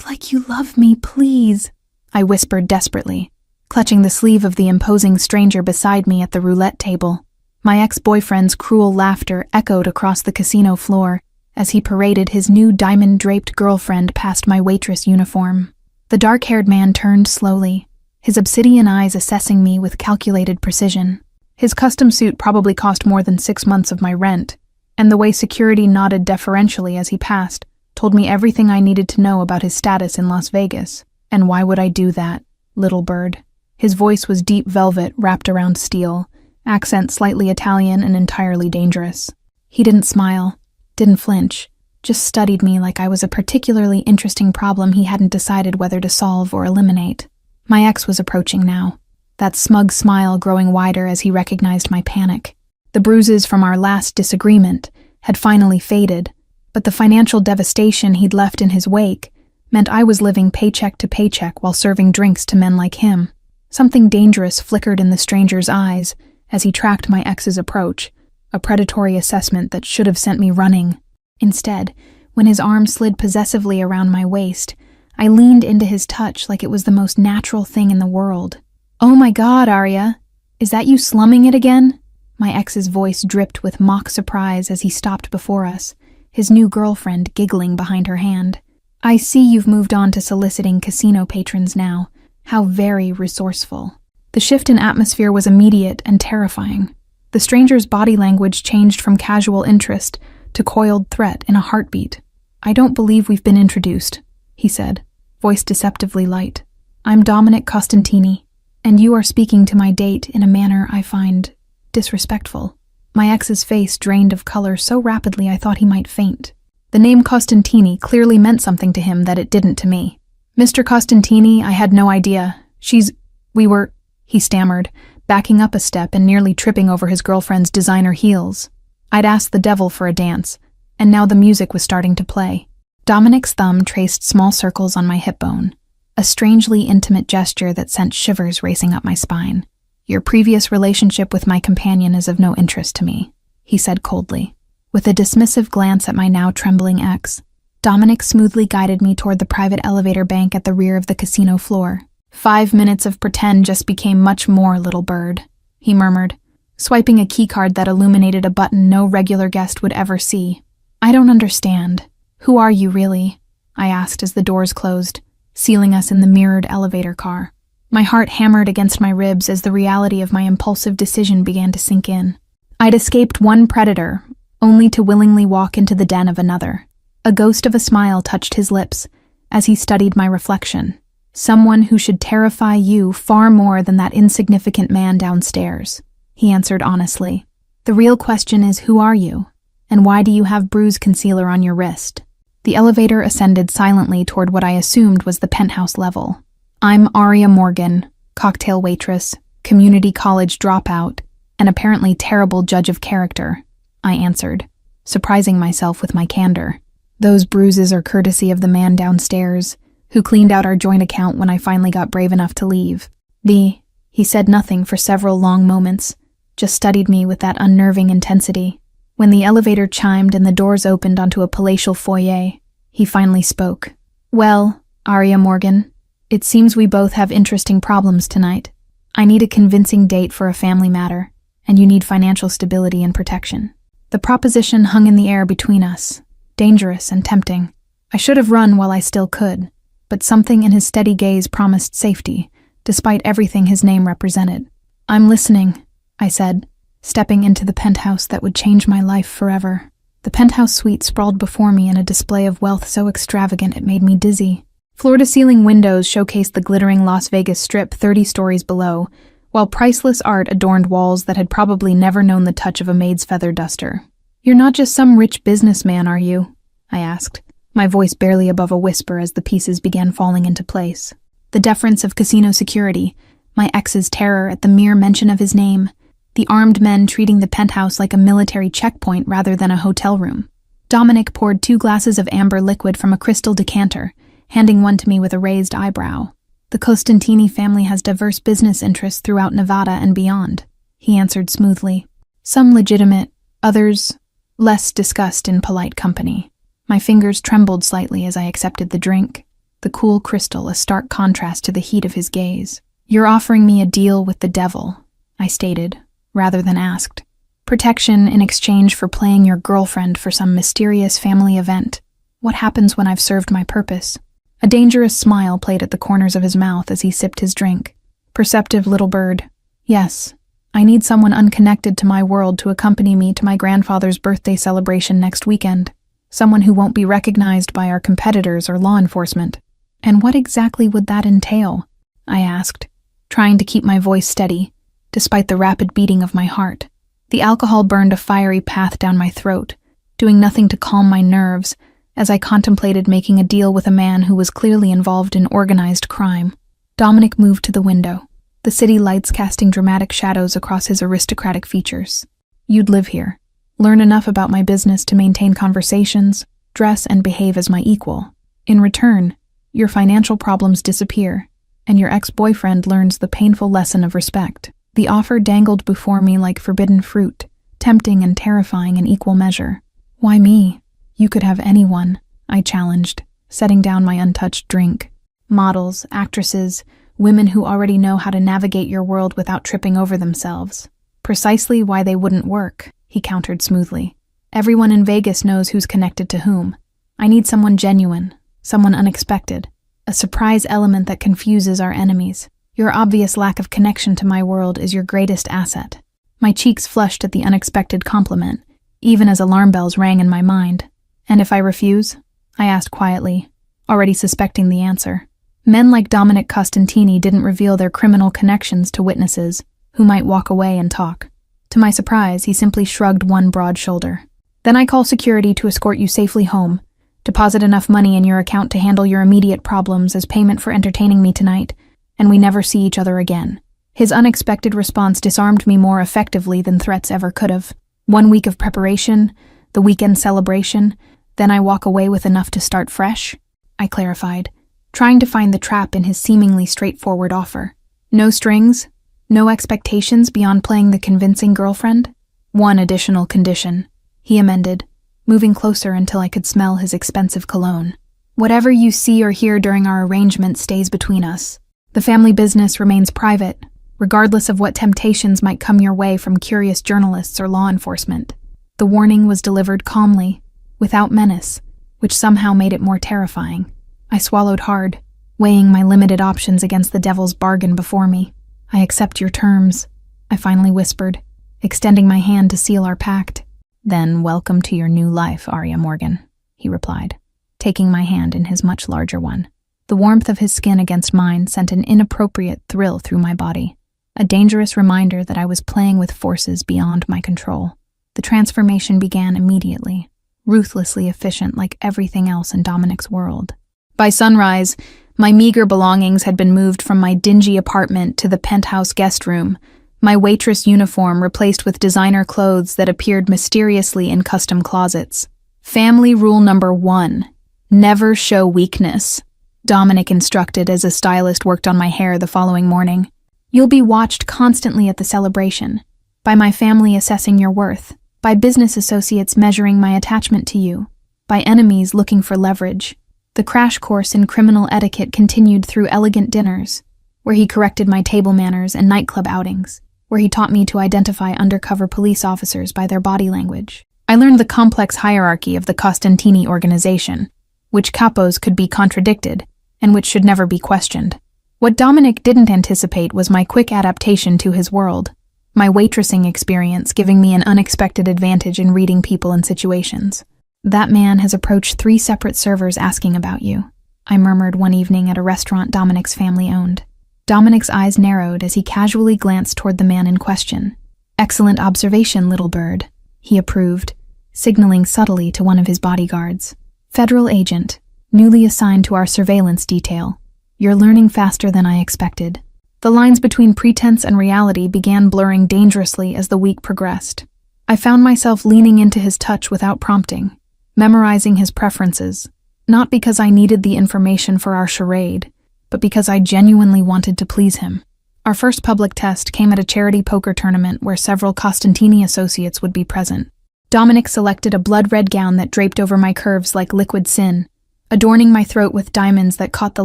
Act like you love me, please, I whispered desperately, clutching the sleeve of the imposing stranger beside me at the roulette table. My ex-boyfriend's cruel laughter echoed across the casino floor as he paraded his new diamond-draped girlfriend past my waitress uniform. The dark-haired man turned slowly, his obsidian eyes assessing me with calculated precision. His custom suit probably cost more than 6 months of my rent, and the way security nodded deferentially as he passed told me everything I needed to know about his status in Las Vegas. And why would I do that, little bird? His voice was deep velvet wrapped around steel, accent slightly Italian and entirely dangerous. He didn't smile, didn't flinch, just studied me like I was a particularly interesting problem he hadn't decided whether to solve or eliminate. My ex was approaching now, that smug smile growing wider as he recognized my panic. The bruises from our last disagreement had finally faded, but the financial devastation he'd left in his wake meant I was living paycheck to paycheck while serving drinks to men like him. Something dangerous flickered in the stranger's eyes as he tracked my ex's approach, a predatory assessment that should have sent me running. Instead, when his arm slid possessively around my waist, I leaned into his touch like it was the most natural thing in the world. "Oh my God, Arya, is that you slumming it again?" My ex's voice dripped with mock surprise as he stopped before us, his new girlfriend giggling behind her hand. "I see you've moved on to soliciting casino patrons now. How very resourceful." The shift in atmosphere was immediate and terrifying. The stranger's body language changed from casual interest to coiled threat in a heartbeat. "I don't believe we've been introduced," he said, voice deceptively light. "I'm Dominic Costantini, and you are speaking to my date in a manner I find disrespectful." My ex's face drained of color so rapidly I thought he might faint. The name Costantini clearly meant something to him that it didn't to me. "Mr. Costantini, I had no idea. He stammered, backing up a step and nearly tripping over his girlfriend's designer heels. I'd asked the devil for a dance, and now the music was starting to play. Dominic's thumb traced small circles on my hip bone, a strangely intimate gesture that sent shivers racing up my spine. "Your previous relationship with my companion is of no interest to me," he said coldly. With a dismissive glance at my now trembling ex, Dominic smoothly guided me toward the private elevator bank at the rear of the casino floor. "5 minutes of pretend just became much more, little bird," he murmured, swiping a keycard that illuminated a button no regular guest would ever see. "I don't understand. Who are you, really?" I asked as the doors closed, sealing us in the mirrored elevator car. My heart hammered against my ribs as the reality of my impulsive decision began to sink in. I'd escaped one predator, only to willingly walk into the den of another. A ghost of a smile touched his lips as he studied my reflection. "Someone who should terrify you far more than that insignificant man downstairs," he answered honestly. "The real question is, who are you? And why do you have bruise concealer on your wrist?" The elevator ascended silently toward what I assumed was the penthouse level. "I'm Arya Morgan, cocktail waitress, community college dropout, and apparently terrible judge of character," I answered, surprising myself with my candor. "Those bruises are courtesy of the man downstairs, who cleaned out our joint account when I finally got brave enough to leave." He said nothing for several long moments, just studied me with that unnerving intensity. When the elevator chimed and the doors opened onto a palatial foyer, he finally spoke. "Well, Arya Morgan, it seems we both have interesting problems tonight. I need a convincing date for a family matter, and you need financial stability and protection." The proposition hung in the air between us, dangerous and tempting. I should have run while I still could, but something in his steady gaze promised safety, despite everything his name represented. "I'm listening," I said, stepping into the penthouse that would change my life forever. The penthouse suite sprawled before me in a display of wealth so extravagant it made me dizzy. Floor-to-ceiling windows showcased the glittering Las Vegas Strip 30 stories below, while priceless art adorned walls that had probably never known the touch of a maid's feather duster. "You're not just some rich businessman, are you?" I asked, my voice barely above a whisper as the pieces began falling into place. The deference of casino security, my ex's terror at the mere mention of his name, the armed men treating the penthouse like a military checkpoint rather than a hotel room. Dominic poured 2 glasses of amber liquid from a crystal decanter, handing one to me with a raised eyebrow. "The Costantini family has diverse business interests throughout Nevada and beyond," he answered smoothly. "Some legitimate, others less discussed in polite company." My fingers trembled slightly as I accepted the drink. the cool crystal a stark contrast to the heat of his gaze. "You're offering me a deal with the devil," I stated, rather than asked. "Protection in exchange for playing your girlfriend for some mysterious family event. What happens when I've served my purpose?" A dangerous smile played at the corners of his mouth as he sipped his drink. "Perceptive little bird. Yes, I need someone unconnected to my world to accompany me to my grandfather's birthday celebration next weekend. Someone who won't be recognized by our competitors or law enforcement." "And what exactly would that entail?" I asked, trying to keep my voice steady, despite the rapid beating of my heart. The alcohol burned a fiery path down my throat, doing nothing to calm my nerves as I contemplated making a deal with a man who was clearly involved in organized crime. Dominic moved to the window, the city lights casting dramatic shadows across his aristocratic features. "You'd live here, learn enough about my business to maintain conversations, dress and behave as my equal. In return, your financial problems disappear, and your ex-boyfriend learns the painful lesson of respect." The offer dangled before me like forbidden fruit, tempting and terrifying in equal measure. "Why me? You could have anyone," I challenged, setting down my untouched drink. "Models, actresses, women who already know how to navigate your world without tripping over themselves. Precisely why they wouldn't work," he countered smoothly. "Everyone in Vegas knows who's connected to whom. I need someone genuine, someone unexpected, a surprise element that confuses our enemies. Your obvious lack of connection to my world is your greatest asset." My cheeks flushed at the unexpected compliment, even as alarm bells rang in my mind. "And if I refuse?" I asked quietly, already suspecting the answer. Men like Dominic Costantini didn't reveal their criminal connections to witnesses, who might walk away and talk. To my surprise, he simply shrugged one broad shoulder. "Then I call security to escort you safely home, deposit enough money in your account to handle your immediate problems as payment for entertaining me tonight, and we never see each other again." His unexpected response disarmed me more effectively than threats ever could have. 1 week of preparation, the weekend celebration, then I walk away with enough to start fresh? I clarified, trying to find the trap in his seemingly straightforward offer. "No strings? No expectations beyond playing the convincing girlfriend?" "One additional condition," he amended, moving closer until I could smell his expensive cologne. "Whatever you see or hear during our arrangement stays between us. The family business remains private, regardless of what temptations might come your way from curious journalists or law enforcement." The warning was delivered calmly, without menace, which somehow made it more terrifying. I swallowed hard, weighing my limited options against the devil's bargain before me. "I accept your terms," I finally whispered, extending my hand to seal our pact. "Then welcome to your new life, Arya Morgan," he replied, taking my hand in his much larger one. The warmth of his skin against mine sent an inappropriate thrill through my body, a dangerous reminder that I was playing with forces beyond my control. The transformation began immediately, ruthlessly efficient like everything else in Dominic's world. By sunrise, my meager belongings had been moved from my dingy apartment to the penthouse guest room, my waitress uniform replaced with designer clothes that appeared mysteriously in custom closets. "Family rule number 1, never show weakness," Dominic instructed as a stylist worked on my hair the following morning. "You'll be watched constantly at the celebration, by my family assessing your worth, by business associates measuring my attachment to you, by enemies looking for leverage." The crash course in criminal etiquette continued through elegant dinners, where he corrected my table manners, and nightclub outings, where he taught me to identify undercover police officers by their body language. I learned the complex hierarchy of the Costantini organization, which capos could be contradicted, and which should never be questioned. What Dominic didn't anticipate was my quick adaptation to his world, my waitressing experience giving me an unexpected advantage in reading people and situations. "That man has approached 3 separate servers asking about you," I murmured one evening at a restaurant Dominic's family owned. Dominic's eyes narrowed as he casually glanced toward the man in question. "Excellent observation, little bird," he approved, signaling subtly to one of his bodyguards. "Federal agent, newly assigned to our surveillance detail. You're learning faster than I expected." The lines between pretense and reality began blurring dangerously as the week progressed. I found myself leaning into his touch without prompting, memorizing his preferences, not because I needed the information for our charade, but because I genuinely wanted to please him. Our first public test came at a charity poker tournament where several Costantini associates would be present. Dominic selected a blood-red gown that draped over my curves like liquid sin, adorning my throat with diamonds that caught the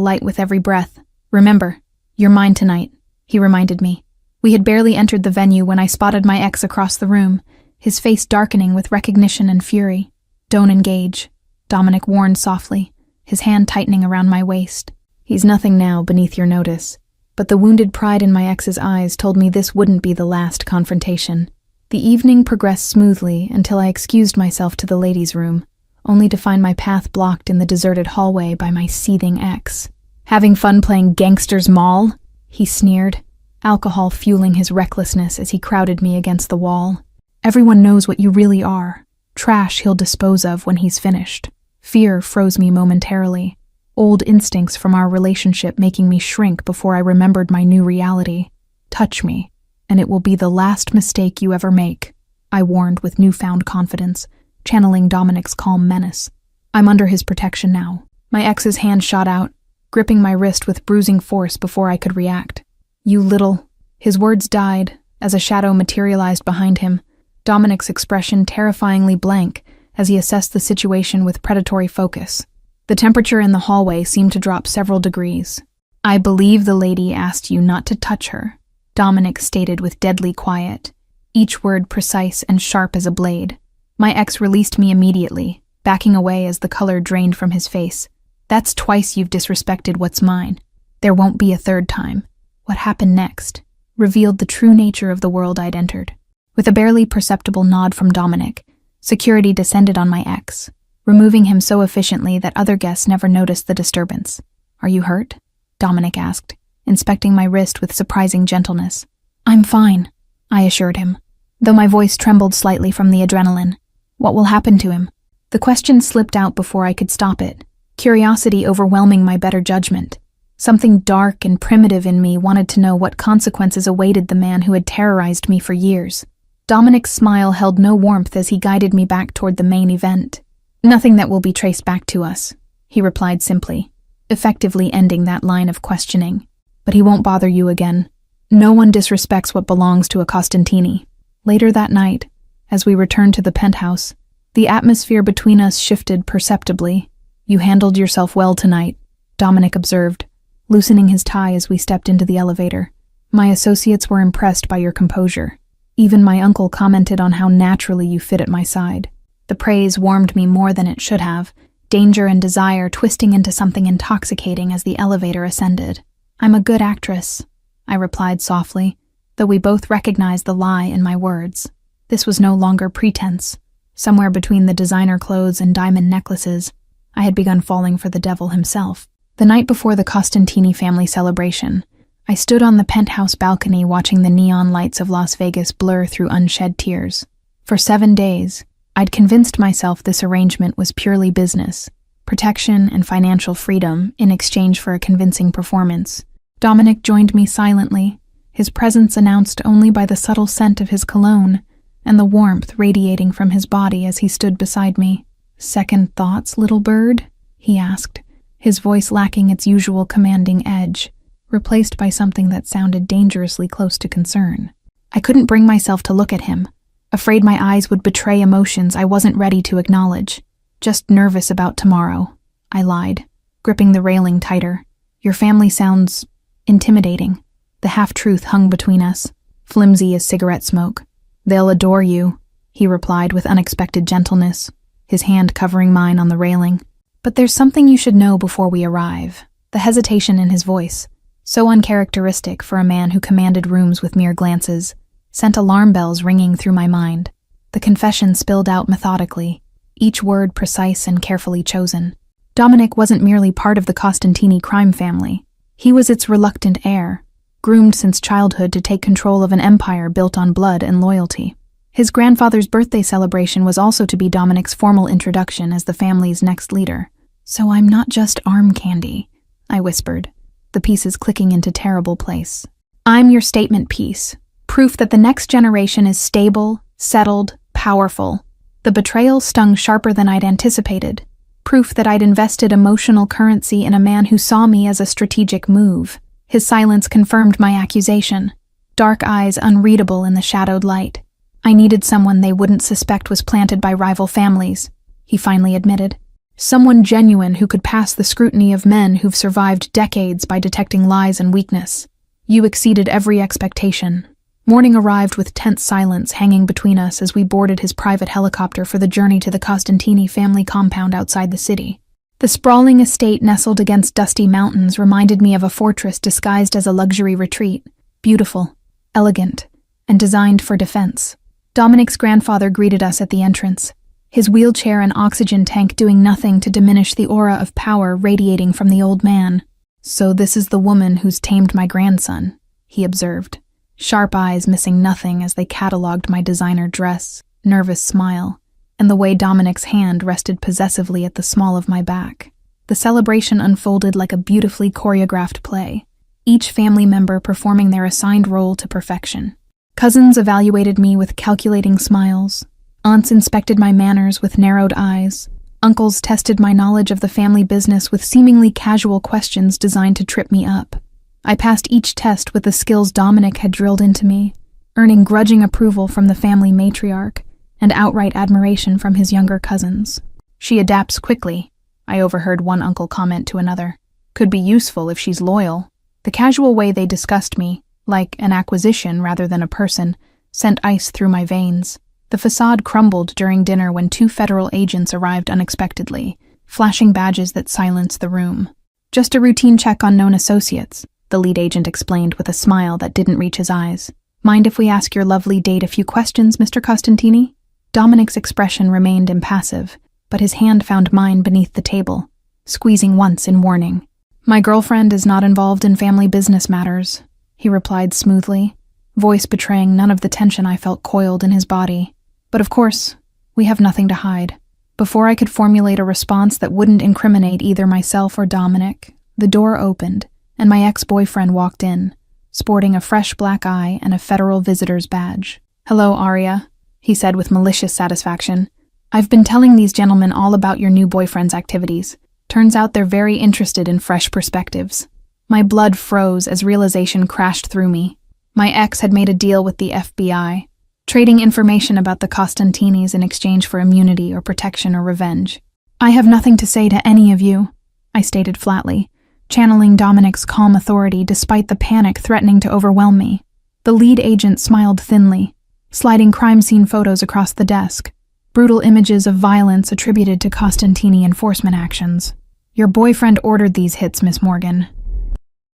light with every breath. "Remember, you're mine tonight," he reminded me. We had barely entered the venue when I spotted my ex across the room, his face darkening with recognition and fury. "Don't engage," Dominic warned softly, his hand tightening around my waist. "He's nothing now beneath your notice." But the wounded pride in my ex's eyes told me this wouldn't be the last confrontation. The evening progressed smoothly until I excused myself to the ladies' room, only to find my path blocked in the deserted hallway by my seething ex. "Having fun playing gangster's mall?" he sneered, alcohol fueling his recklessness as he crowded me against the wall. "Everyone knows what you really are. Trash he'll dispose of when he's finished." Fear froze me momentarily, old instincts from our relationship making me shrink before I remembered my new reality. "Touch me, and it will be the last mistake you ever make," I warned with newfound confidence, channeling Dominic's calm menace. "I'm under his protection now." My ex's hand shot out, gripping my wrist with bruising force before I could react. "You little—" His words died as a shadow materialized behind him, Dominic's expression terrifyingly blank as he assessed the situation with predatory focus. The temperature in the hallway seemed to drop several degrees. "I believe the lady asked you not to touch her," Dominic stated with deadly quiet, each word precise and sharp as a blade. My ex released me immediately, backing away as the color drained from his face. "That's twice you've disrespected what's mine. There won't be a third time." What happened next revealed the true nature of the world I'd entered. With a barely perceptible nod from Dominic, security descended on my ex, removing him so efficiently that other guests never noticed the disturbance. "Are you hurt?" Dominic asked, inspecting my wrist with surprising gentleness. "I'm fine," I assured him, though my voice trembled slightly from the adrenaline. "What will happen to him?" The question slipped out before I could stop it, curiosity overwhelming my better judgment. Something dark and primitive in me wanted to know what consequences awaited the man who had terrorized me for years. Dominic's smile held no warmth as he guided me back toward the main event. "Nothing that will be traced back to us," he replied simply, effectively ending that line of questioning. "But he won't bother you again. No one disrespects what belongs to a Costantini." Later that night, as we returned to the penthouse, the atmosphere between us shifted perceptibly. "You handled yourself well tonight," Dominic observed, loosening his tie as we stepped into the elevator. "My associates were impressed by your composure. Even my uncle commented on how naturally you fit at my side." The praise warmed me more than it should have, danger and desire twisting into something intoxicating as the elevator ascended. "I'm a good actress," I replied softly, though we both recognized the lie in my words. This was no longer pretense. Somewhere between the designer clothes and diamond necklaces, I had begun falling for the devil himself. The night before the Costantini family celebration, I stood on the penthouse balcony watching the neon lights of Las Vegas blur through unshed tears. For 7 days, I'd convinced myself this arrangement was purely business, protection and financial freedom in exchange for a convincing performance. Dominic joined me silently, his presence announced only by the subtle scent of his cologne and the warmth radiating from his body as he stood beside me. "Second thoughts, little bird?" he asked, his voice lacking its usual commanding edge, replaced by something that sounded dangerously close to concern. I couldn't bring myself to look at him, afraid my eyes would betray emotions I wasn't ready to acknowledge. "Just nervous about tomorrow," I lied, gripping the railing tighter. "Your family sounds intimidating." The half-truth hung between us, flimsy as cigarette smoke. "They'll adore you," he replied with unexpected gentleness, his hand covering mine on the railing. "But there's something you should know before we arrive." The hesitation in his voice, so uncharacteristic for a man who commanded rooms with mere glances, sent alarm bells ringing through my mind. The confession spilled out methodically, each word precise and carefully chosen. Dominic wasn't merely part of the Costantini crime family. He was its reluctant heir, groomed since childhood to take control of an empire built on blood and loyalty. His grandfather's birthday celebration was also to be Dominic's formal introduction as the family's next leader. "So I'm not just arm candy," I whispered, the pieces clicking into terrible place. "I'm your statement piece, proof that the next generation is stable, settled, powerful." The betrayal stung sharper than I'd anticipated, proof that I'd invested emotional currency in a man who saw me as a strategic move. His silence confirmed my accusation, dark eyes unreadable in the shadowed light. "I needed someone they wouldn't suspect was planted by rival families," he finally admitted. Someone genuine who could pass the scrutiny of men who've survived decades by detecting lies and weakness. You exceeded every expectation. Morning arrived with tense silence hanging between us as we boarded his private helicopter for the journey to the Costantini family compound outside the city. The sprawling estate nestled against dusty mountains reminded me of a fortress disguised as a luxury retreat, beautiful, elegant, and designed for defense. Dominic's grandfather greeted us at the entrance, his wheelchair and oxygen tank doing nothing to diminish the aura of power radiating from the old man. "So this is the woman who's tamed my grandson," he observed, sharp eyes missing nothing as they catalogued my designer dress, nervous smile, and the way Dominic's hand rested possessively at the small of my back. The celebration unfolded like a beautifully choreographed play, each family member performing their assigned role to perfection. Cousins evaluated me with calculating smiles. Aunts inspected my manners with narrowed eyes. Uncles tested my knowledge of the family business with seemingly casual questions designed to trip me up. I passed each test with the skills Dominic had drilled into me, earning grudging approval from the family matriarch and outright admiration from his younger cousins. "She adapts quickly," I overheard one uncle comment to another. "Could be useful if she's loyal." The casual way they discussed me, like an acquisition rather than a person, sent ice through my veins. The facade crumbled during dinner when 2 federal agents arrived unexpectedly, flashing badges that silenced the room. "Just a routine check on known associates," the lead agent explained with a smile that didn't reach his eyes. "Mind if we ask your lovely date a few questions, Mr. Costantini?" Dominic's expression remained impassive, but his hand found mine beneath the table, squeezing once in warning. "My girlfriend is not involved in family business matters," he replied smoothly, voice betraying none of the tension I felt coiled in his body. "But of course, we have nothing to hide." Before I could formulate a response that wouldn't incriminate either myself or Dominic, the door opened, and my ex-boyfriend walked in, sporting a fresh black eye and a federal visitor's badge. "Hello, Aria," he said with malicious satisfaction. "I've been telling these gentlemen all about your new boyfriend's activities. Turns out they're very interested in fresh perspectives." My blood froze as realization crashed through me. My ex had made a deal with the FBI, trading information about the Costantinis in exchange for immunity or protection or revenge. "I have nothing to say to any of you," I stated flatly, channeling Dominic's calm authority despite the panic threatening to overwhelm me. The lead agent smiled thinly, sliding crime scene photos across the desk, brutal images of violence attributed to Costantini enforcement actions. "Your boyfriend ordered these hits, Miss Morgan.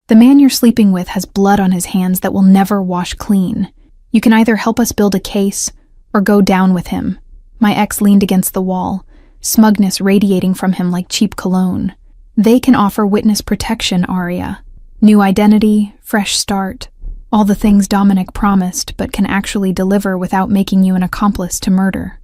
The man you're sleeping with has blood on his hands that will never wash clean. You can either help us build a case or go down with him." My ex leaned against the wall, smugness radiating from him like cheap cologne. "They can offer witness protection, Aria. New identity, fresh start, all the things Dominic promised but can actually deliver without making you an accomplice to murder.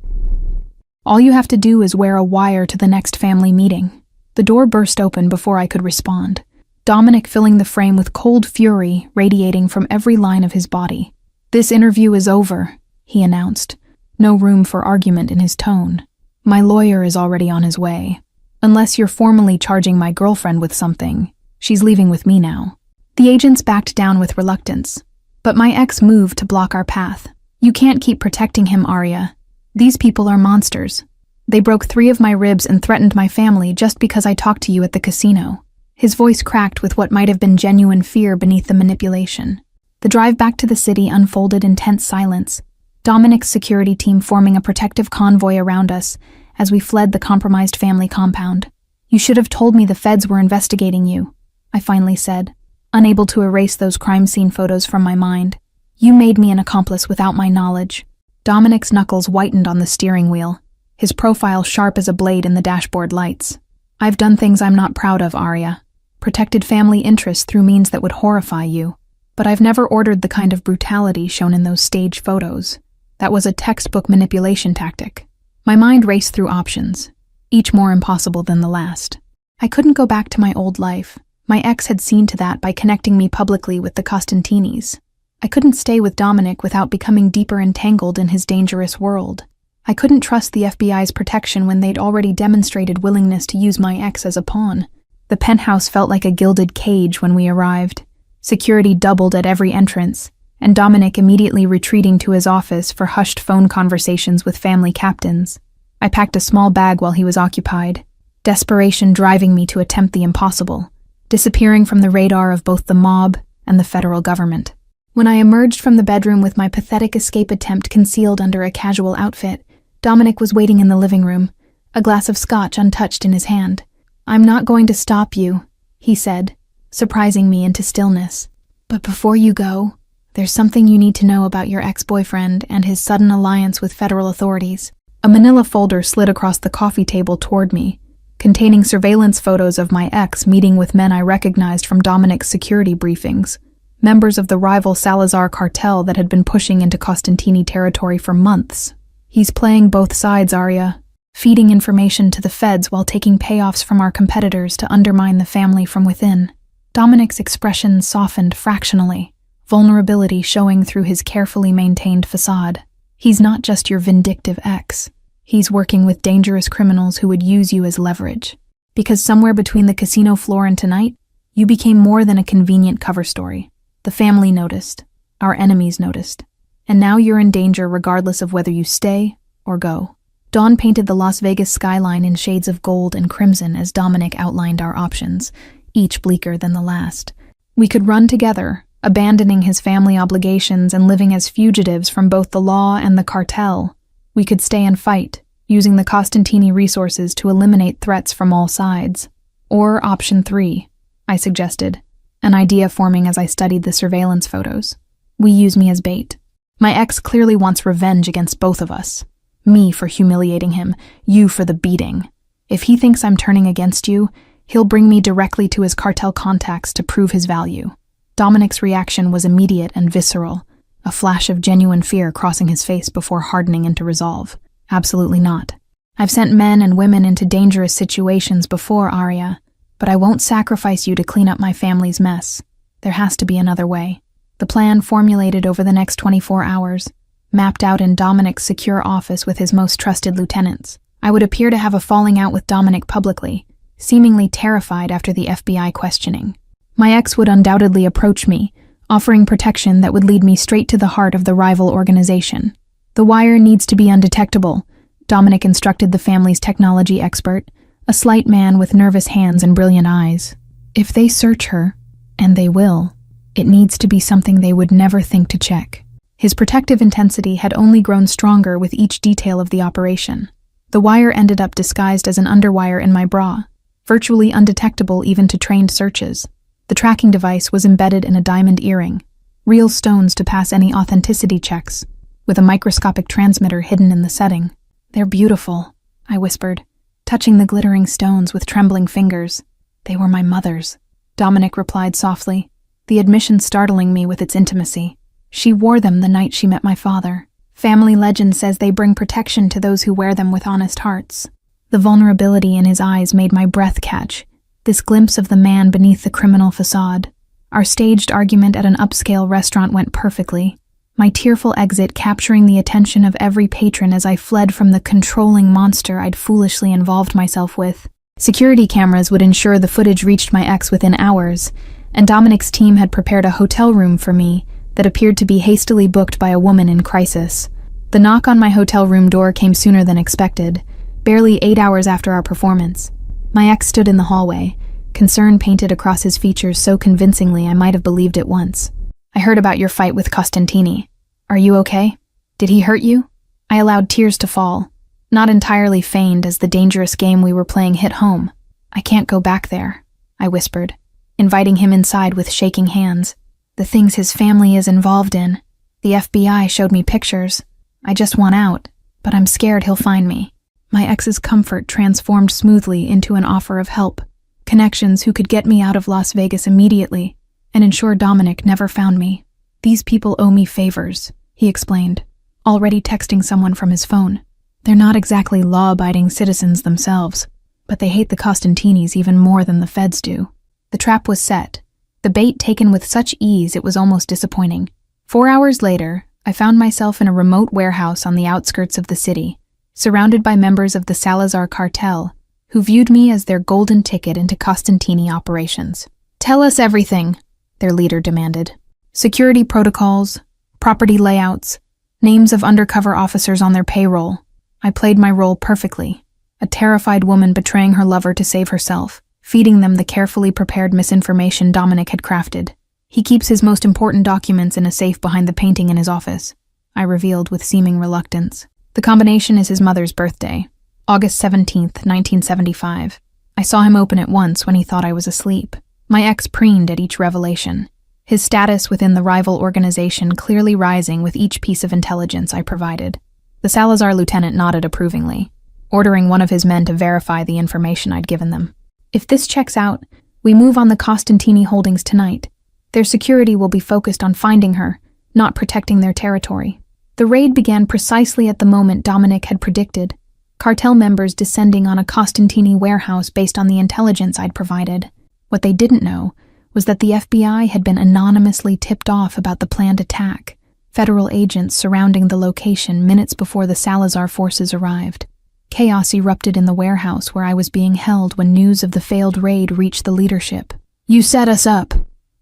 All you have to do is wear a wire to the next family meeting." The door burst open before I could respond, Dominic filling the frame with cold fury radiating from every line of his body. "This interview is over," he announced, no room for argument in his tone. "My lawyer is already on his way. Unless you're formally charging my girlfriend with something, she's leaving with me now." The agents backed down with reluctance, but my ex moved to block our path. "You can't keep protecting him, Aria. These people are monsters. They broke 3 of my ribs and threatened my family just because I talked to you at the casino." His voice cracked with what might have been genuine fear beneath the manipulation. The drive back to the city unfolded in tense silence, Dominic's security team forming a protective convoy around us as we fled the compromised family compound. "You should have told me the feds were investigating you," I finally said, unable to erase those crime scene photos from my mind. "You made me an accomplice without my knowledge." Dominic's knuckles whitened on the steering wheel, his profile sharp as a blade in the dashboard lights. "I've done things I'm not proud of, Aria. Protected family interests through means that would horrify you. But I've never ordered the kind of brutality shown in those stage photos. That was a textbook manipulation tactic." My mind raced through options, each more impossible than the last. I couldn't go back to my old life. My ex had seen to that by connecting me publicly with the Costantinis. I couldn't stay with Dominic without becoming deeper entangled in his dangerous world. I couldn't trust the FBI's protection when they'd already demonstrated willingness to use my ex as a pawn. The penthouse felt like a gilded cage when we arrived. Security doubled at every entrance, and Dominic immediately retreating to his office for hushed phone conversations with family captains. I packed a small bag while he was occupied, desperation driving me to attempt the impossible, disappearing from the radar of both the mob and the federal government. When I emerged from the bedroom with my pathetic escape attempt concealed under a casual outfit, Dominic was waiting in the living room, a glass of scotch untouched in his hand. "I'm not going to stop you," he said, surprising me into stillness. "But before you go, there's something you need to know about your ex-boyfriend and his sudden alliance with federal authorities." A manila folder slid across the coffee table toward me, containing surveillance photos of my ex meeting with men I recognized from Dominic's security briefings, members of the rival Salazar cartel that had been pushing into Costantini territory for months. "He's playing both sides, Arya, feeding information to the feds while taking payoffs from our competitors to undermine the family from within." Dominic's expression softened fractionally, vulnerability showing through his carefully maintained facade. "He's not just your vindictive ex. He's working with dangerous criminals who would use you as leverage. Because somewhere between the casino floor and tonight, you became more than a convenient cover story. The family noticed. Our enemies noticed. And now you're in danger regardless of whether you stay or go." Dawn painted the Las Vegas skyline in shades of gold and crimson as Dominic outlined our options, each bleaker than the last. We could run together, abandoning his family obligations and living as fugitives from both the law and the cartel. We could stay and fight, using the Costantini resources to eliminate threats from all sides. Or option 3, I suggested, an idea forming as I studied the surveillance photos. We use me as bait. My ex clearly wants revenge against both of us. Me for humiliating him, you for the beating. If he thinks I'm turning against you, he'll bring me directly to his cartel contacts to prove his value. Dominic's reaction was immediate and visceral, a flash of genuine fear crossing his face before hardening into resolve. "Absolutely not. I've sent men and women into dangerous situations before, Arya, but I won't sacrifice you to clean up my family's mess. There has to be another way." The plan formulated over the next 24 hours, mapped out in Dominic's secure office with his most trusted lieutenants. I would appear to have a falling out with Dominic publicly, seemingly terrified after the FBI questioning. My ex would undoubtedly approach me, offering protection that would lead me straight to the heart of the rival organization. "The wire needs to be undetectable," Dominic instructed the family's technology expert, a slight man with nervous hands and brilliant eyes. "If they search her, and they will, it needs to be something they would never think to check." His protective intensity had only grown stronger with each detail of the operation. The wire ended up disguised as an underwire in my bra, virtually undetectable even to trained searches. The tracking device was embedded in a diamond earring, real stones to pass any authenticity checks, with a microscopic transmitter hidden in the setting. "They're beautiful," I whispered, touching the glittering stones with trembling fingers. "They were my mother's," Dominic replied softly, the admission startling me with its intimacy. "She wore them the night she met my father. Family legend says they bring protection to those who wear them with honest hearts." The vulnerability in his eyes made my breath catch, this glimpse of the man beneath the criminal facade. Our staged argument at an upscale restaurant went perfectly, my tearful exit capturing the attention of every patron as I fled from the controlling monster I'd foolishly involved myself with. Security cameras would ensure the footage reached my ex within hours, and Dominic's team had prepared a hotel room for me that appeared to be hastily booked by a woman in crisis. The knock on my hotel room door came sooner than expected, barely 8 hours after our performance. My ex stood in the hallway, concern painted across his features so convincingly I might have believed it once. "I heard about your fight with Costantini. Are you okay? Did he hurt you?" I allowed tears to fall, not entirely feigned as the dangerous game we were playing hit home. "I can't go back there," I whispered, inviting him inside with shaking hands. "The things his family is involved in. The FBI showed me pictures. I just want out, but I'm scared he'll find me." My ex's comfort transformed smoothly into an offer of help, connections who could get me out of Las Vegas immediately and ensure Dominic never found me. "These people owe me favors," he explained, already texting someone from his phone. "They're not exactly law-abiding citizens themselves, but they hate the Costantinis even more than the feds do." The trap was set, the bait taken with such ease it was almost disappointing. 4 hours later, I found myself in a remote warehouse on the outskirts of the city, surrounded by members of the Salazar cartel, who viewed me as their golden ticket into Costantini operations. "Tell us everything," their leader demanded. "Security protocols, property layouts, names of undercover officers on their payroll." I played my role perfectly. a terrified woman betraying her lover to save herself, feeding them the carefully prepared misinformation Dominic had crafted. He keeps his most important documents in a safe behind the painting in his office, I revealed with seeming reluctance. The combination is his mother's birthday, August 17th, 1975. I saw him open it once when he thought I was asleep. My ex preened at each revelation, his status within the rival organization clearly rising with each piece of intelligence I provided. The Salazar lieutenant nodded approvingly, ordering one of his men to verify the information I'd given them. If this checks out, we move on the Costantini holdings tonight. Their security will be focused on finding her, not protecting their territory. The raid began precisely at the moment Dominic had predicted, cartel members descending on a Costantini warehouse based on the intelligence I'd provided. What they didn't know was that the FBI had been anonymously tipped off about the planned attack, federal agents surrounding the location minutes before the Salazar forces arrived. Chaos erupted in the warehouse where I was being held when news of the failed raid reached the leadership. "You set us up,"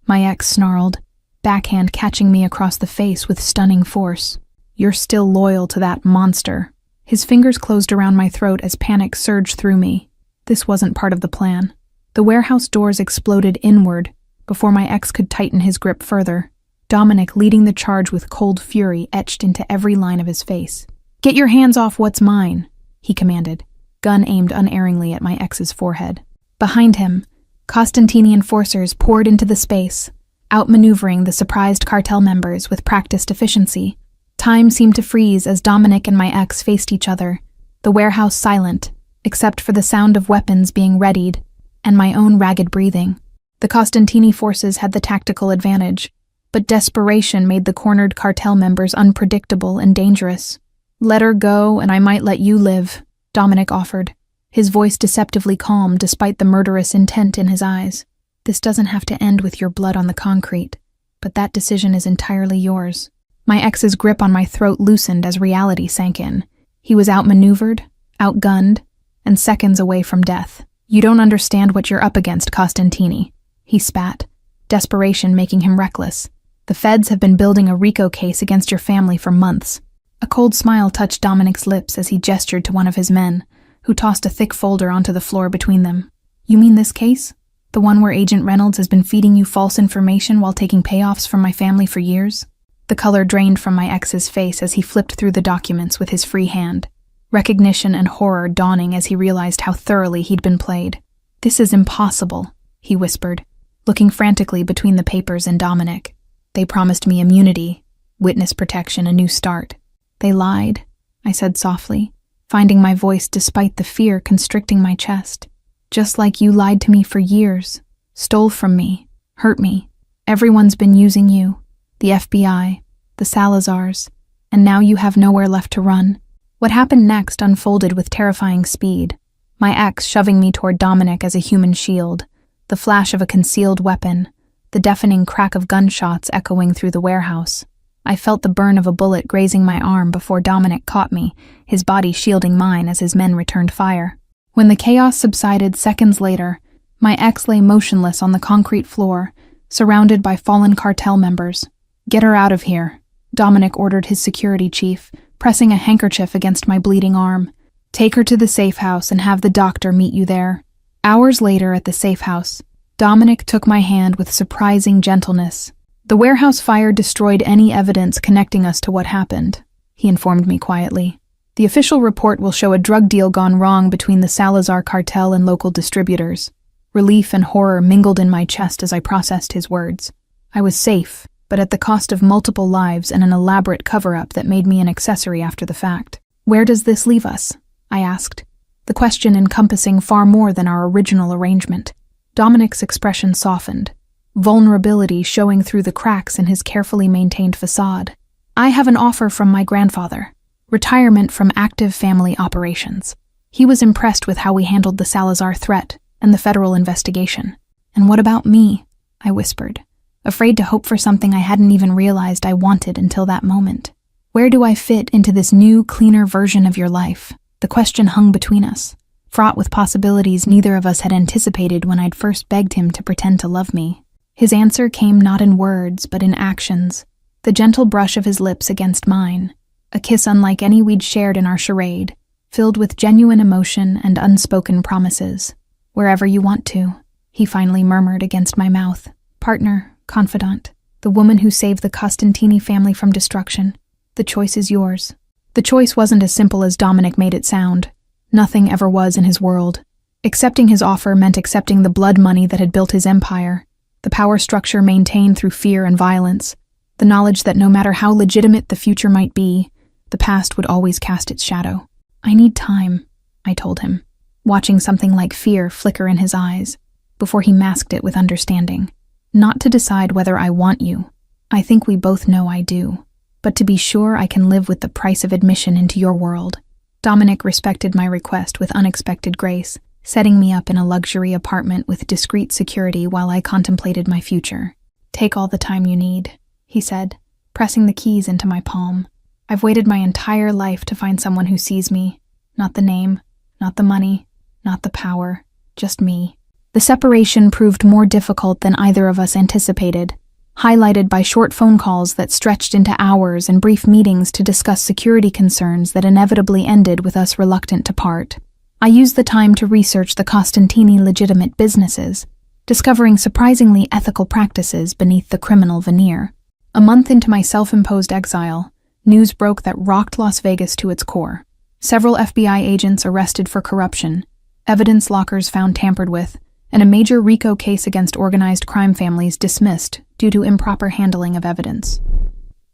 my ex snarled, backhand catching me across the face with stunning force. "You're still loyal to that monster." His fingers closed around my throat as panic surged through me. This wasn't part of the plan. The warehouse doors exploded inward before my ex could tighten his grip further, Dominic leading the charge with cold fury etched into every line of his face. "Get your hands off what's mine," he commanded, gun aimed unerringly at my ex's forehead. Behind him, Costantini enforcers poured into the space, outmaneuvering the surprised cartel members with practiced efficiency. Time seemed to freeze as Dominic and my ex faced each other, the warehouse silent, except for the sound of weapons being readied, and my own ragged breathing. The Costantini forces had the tactical advantage, but desperation made the cornered cartel members unpredictable and dangerous. "Let her go and I might let you live," Dominic offered, his voice deceptively calm despite the murderous intent in his eyes. "This doesn't have to end with your blood on the concrete, but that decision is entirely yours." My ex's grip on my throat loosened as reality sank in. He was outmaneuvered, outgunned, and seconds away from death. "You don't understand what you're up against, Costantini," he spat, desperation making him reckless. "The feds have been building a RICO case against your family for months." A cold smile touched Dominic's lips as he gestured to one of his men, who tossed a thick folder onto the floor between them. "You mean this case? The one where Agent Reynolds has been feeding you false information while taking payoffs from my family for years?" The color drained from my ex's face as he flipped through the documents with his free hand, recognition and horror dawning as he realized how thoroughly he'd been played. "This is impossible," he whispered, looking frantically between the papers and Dominic. "They promised me immunity, witness protection, a new start." "They lied," I said softly, finding my voice despite the fear constricting my chest. "Just like you lied to me for years, stole from me, hurt me. Everyone's been using you. The FBI, the Salazars, and now you have nowhere left to run." What happened next unfolded with terrifying speed, my ex shoving me toward Dominic as a human shield, the flash of a concealed weapon, the deafening crack of gunshots echoing through the warehouse. I felt the burn of a bullet grazing my arm before Dominic caught me, his body shielding mine as his men returned fire. When the chaos subsided seconds later, my ex lay motionless on the concrete floor, surrounded by fallen cartel members. "Get her out of here," Dominic ordered his security chief, pressing a handkerchief against my bleeding arm. "Take her to the safe house and have the doctor meet you there." Hours later at the safe house, Dominic took my hand with surprising gentleness. "The warehouse fire destroyed any evidence connecting us to what happened," he informed me quietly. "The official report will show a drug deal gone wrong between the Salazar cartel and local distributors." Relief and horror mingled in my chest as I processed his words. I was safe, but at the cost of multiple lives and an elaborate cover-up that made me an accessory after the fact. "Where does this leave us?" I asked, the question encompassing far more than our original arrangement. Dominic's expression softened, vulnerability showing through the cracks in his carefully maintained facade. "I have an offer from my grandfather, retirement from active family operations. He was impressed with how we handled the Salazar threat and the federal investigation." "And what about me?" I whispered, afraid to hope for something I hadn't even realized I wanted until that moment. "Where do I fit into this new, cleaner version of your life?" The question hung between us, fraught with possibilities neither of us had anticipated when I'd first begged him to pretend to love me. His answer came not in words, but in actions, the gentle brush of his lips against mine, a kiss unlike any we'd shared in our charade, filled with genuine emotion and unspoken promises. "Wherever you want to," he finally murmured against my mouth. "Partner, confidant, the woman who saved the Costantini family from destruction. The choice is yours." The choice wasn't as simple as Dominic made it sound. Nothing ever was in his world. Accepting his offer meant accepting the blood money that had built his empire, the power structure maintained through fear and violence, the knowledge that no matter how legitimate the future might be, the past would always cast its shadow. "I need time," I told him, watching something like fear flicker in his eyes, before he masked it with understanding. "Not to decide whether I want you. I think we both know I do. But to be sure I can live with the price of admission into your world." Dominic respected my request with unexpected grace, setting me up in a luxury apartment with discreet security while I contemplated my future. "Take all the time you need," he said, pressing the keys into my palm. "I've waited my entire life to find someone who sees me. Not the name, not the money, not the power, just me." The separation proved more difficult than either of us anticipated, highlighted by short phone calls that stretched into hours and brief meetings to discuss security concerns that inevitably ended with us reluctant to part. I used the time to research the Costantini legitimate businesses, discovering surprisingly ethical practices beneath the criminal veneer. A month into my self-imposed exile, news broke that rocked Las Vegas to its core. Several FBI agents arrested for corruption, evidence lockers found tampered with, and a major RICO case against organized crime families dismissed due to improper handling of evidence.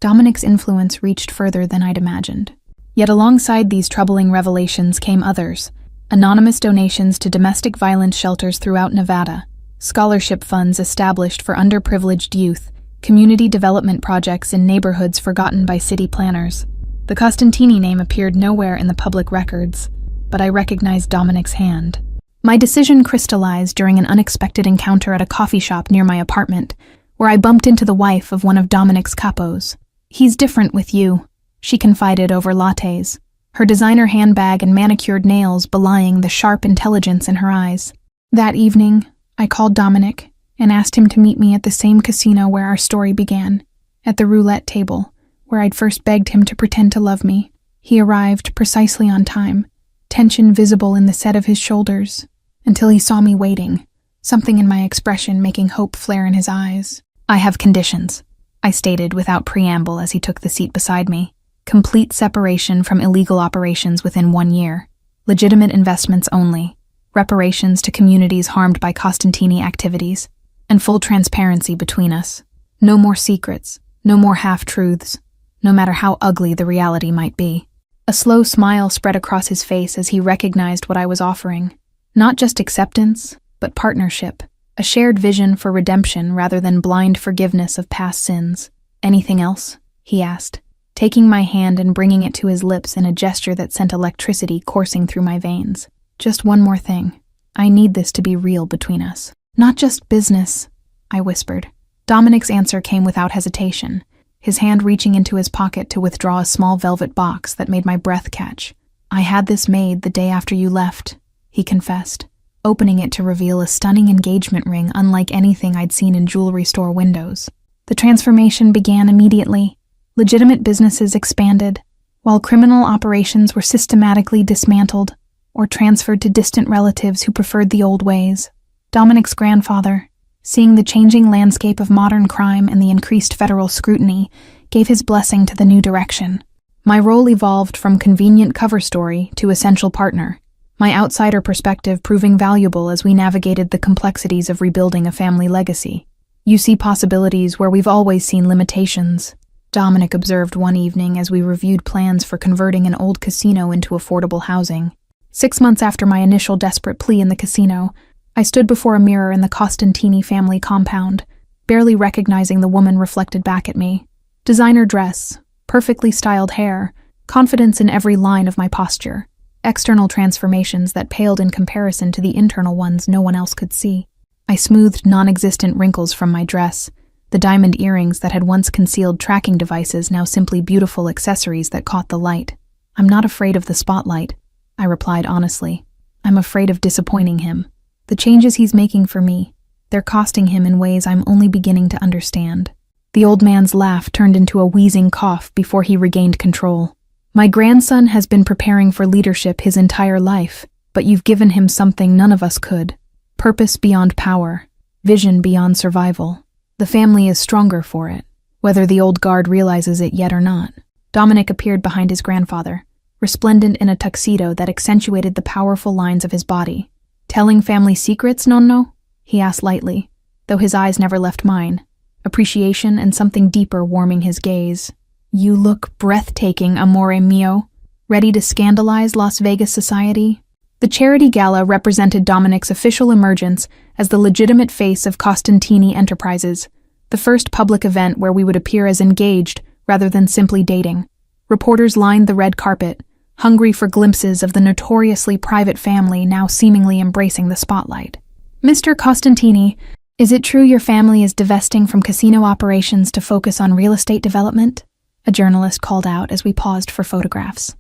Dominic's influence reached further than I'd imagined. Yet alongside these troubling revelations came others: anonymous donations to domestic violence shelters throughout Nevada, scholarship funds established for underprivileged youth, community development projects in neighborhoods forgotten by city planners. The Costantini name appeared nowhere in the public records, but I recognized Dominic's hand. My decision crystallized during an unexpected encounter at a coffee shop near my apartment, where I bumped into the wife of one of Dominic's capos. "He's different with you," she confided over lattes, her designer handbag and manicured nails belying the sharp intelligence in her eyes. That evening, I called Dominic and asked him to meet me at the same casino where our story began, at the roulette table, where I'd first begged him to pretend to love me. He arrived precisely on time, tension visible in the set of his shoulders, until he saw me waiting, something in my expression making hope flare in his eyes. "I have conditions," I stated without preamble as he took the seat beside me. "Complete separation from illegal operations within 1 year. Legitimate investments only. Reparations to communities harmed by Costantini activities. And full transparency between us. No more secrets, no more half-truths, no matter how ugly the reality might be." A slow smile spread across his face as he recognized what I was offering. Not just acceptance, but partnership. A shared vision for redemption rather than blind forgiveness of past sins. "Anything else?" he asked, taking my hand and bringing it to his lips in a gesture that sent electricity coursing through my veins. "Just one more thing. I need this to be real between us." "Not just business," I whispered. Dominic's answer came without hesitation, his hand reaching into his pocket to withdraw a small velvet box that made my breath catch. "I had this made the day after you left," he confessed, opening it to reveal a stunning engagement ring unlike anything I'd seen in jewelry store windows. The transformation began immediately. Legitimate businesses expanded, while criminal operations were systematically dismantled or transferred to distant relatives who preferred the old ways. Dominic's grandfather, seeing the changing landscape of modern crime and the increased federal scrutiny, gave his blessing to the new direction. My role evolved from convenient cover story to essential partner, my outsider perspective proving valuable as we navigated the complexities of rebuilding a family legacy. "You see possibilities where we've always seen limitations," Dominic observed one evening as we reviewed plans for converting an old casino into affordable housing. 6 months after my initial desperate plea in the casino, I stood before a mirror in the Costantini family compound, barely recognizing the woman reflected back at me. Designer dress, perfectly styled hair, confidence in every line of my posture. External transformations that paled in comparison to the internal ones no one else could see. I smoothed non-existent wrinkles from my dress, the diamond earrings that had once concealed tracking devices now simply beautiful accessories that caught the light. "I'm not afraid of the spotlight," I replied honestly. "I'm afraid of disappointing him. The changes he's making for me, they're costing him in ways I'm only beginning to understand." The old man's laugh turned into a wheezing cough before he regained control. My grandson has been preparing for leadership his entire life, but you've given him something none of us could. Purpose beyond power, vision beyond survival. The family is stronger for it, whether the old guard realizes it yet or not. Dominic appeared behind his grandfather, resplendent in a tuxedo that accentuated the powerful lines of his body. Telling family secrets, nonno? He asked lightly, though his eyes never left mine, appreciation and something deeper warming his gaze. You look breathtaking, amore mio. Ready to scandalize Las Vegas society? The charity gala represented Dominic's official emergence as the legitimate face of Costantini Enterprises, the first public event where we would appear as engaged rather than simply dating. Reporters lined the red carpet, hungry for glimpses of the notoriously private family now seemingly embracing the spotlight. Mr. Costantini, is it true your family is divesting from casino operations to focus on real estate development? A journalist called out as we paused for photographs.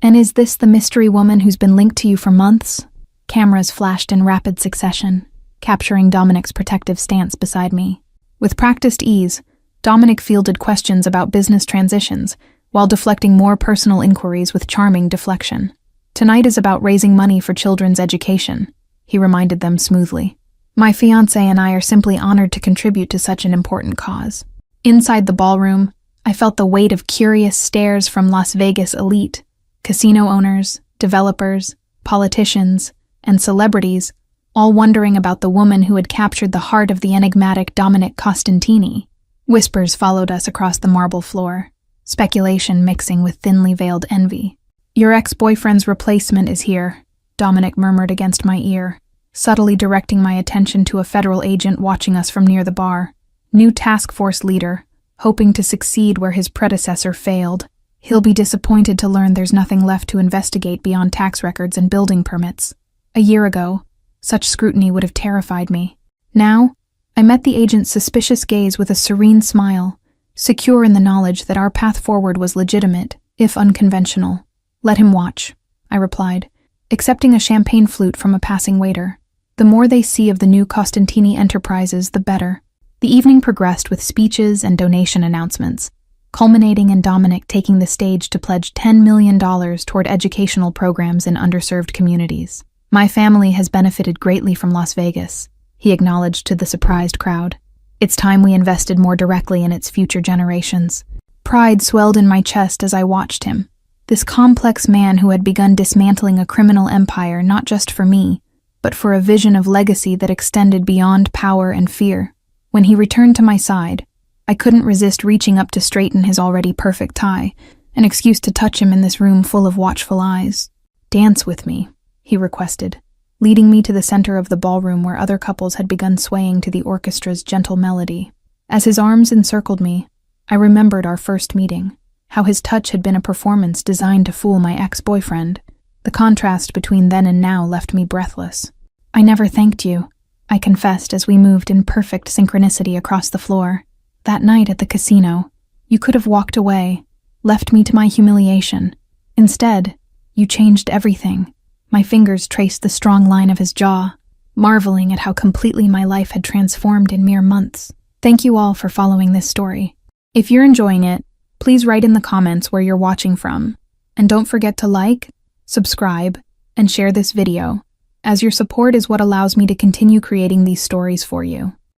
And is this the mystery woman who's been linked to you for months? Cameras flashed in rapid succession, capturing Dominic's protective stance beside me. With practiced ease, Dominic fielded questions about business transitions, while deflecting more personal inquiries with charming deflection. Tonight is about raising money for children's education, he reminded them smoothly. My fiancé and I are simply honored to contribute to such an important cause. Inside the ballroom, I felt the weight of curious stares from Las Vegas elite, casino owners, developers, politicians, and celebrities, all wondering about the woman who had captured the heart of the enigmatic Dominic Costantini. Whispers followed us across the marble floor, speculation mixing with thinly veiled envy. Your ex-boyfriend's replacement is here, Dominic murmured against my ear, subtly directing my attention to a federal agent watching us from near the bar. New task force leader, hoping to succeed where his predecessor failed. He'll be disappointed to learn there's nothing left to investigate beyond tax records and building permits. A year ago, such scrutiny would have terrified me. Now, I met the agent's suspicious gaze with a serene smile, secure in the knowledge that our path forward was legitimate, if unconventional. Let him watch, I replied, accepting a champagne flute from a passing waiter. The more they see of the new Costantini Enterprises, the better. The evening progressed with speeches and donation announcements, culminating in Dominic taking the stage to pledge $10 million toward educational programs in underserved communities. My family has benefited greatly from Las Vegas, he acknowledged to the surprised crowd. It's time we invested more directly in its future generations. Pride swelled in my chest as I watched him. This complex man who had begun dismantling a criminal empire not just for me, but for a vision of legacy that extended beyond power and fear. When he returned to my side, I couldn't resist reaching up to straighten his already perfect tie, an excuse to touch him in this room full of watchful eyes. Dance with me, he requested, leading me to the center of the ballroom where other couples had begun swaying to the orchestra's gentle melody. As his arms encircled me, I remembered our first meeting, how his touch had been a performance designed to fool my ex-boyfriend. The contrast between then and now left me breathless. I never thanked you, I confessed as we moved in perfect synchronicity across the floor. That night at the casino, you could have walked away, left me to my humiliation. Instead, you changed everything. My fingers traced the strong line of his jaw, marveling at how completely my life had transformed in mere months. Thank you all for following this story. If you're enjoying it, please write in the comments where you're watching from. And don't forget to like, subscribe, and share this video, as your support is what allows me to continue creating these stories for you.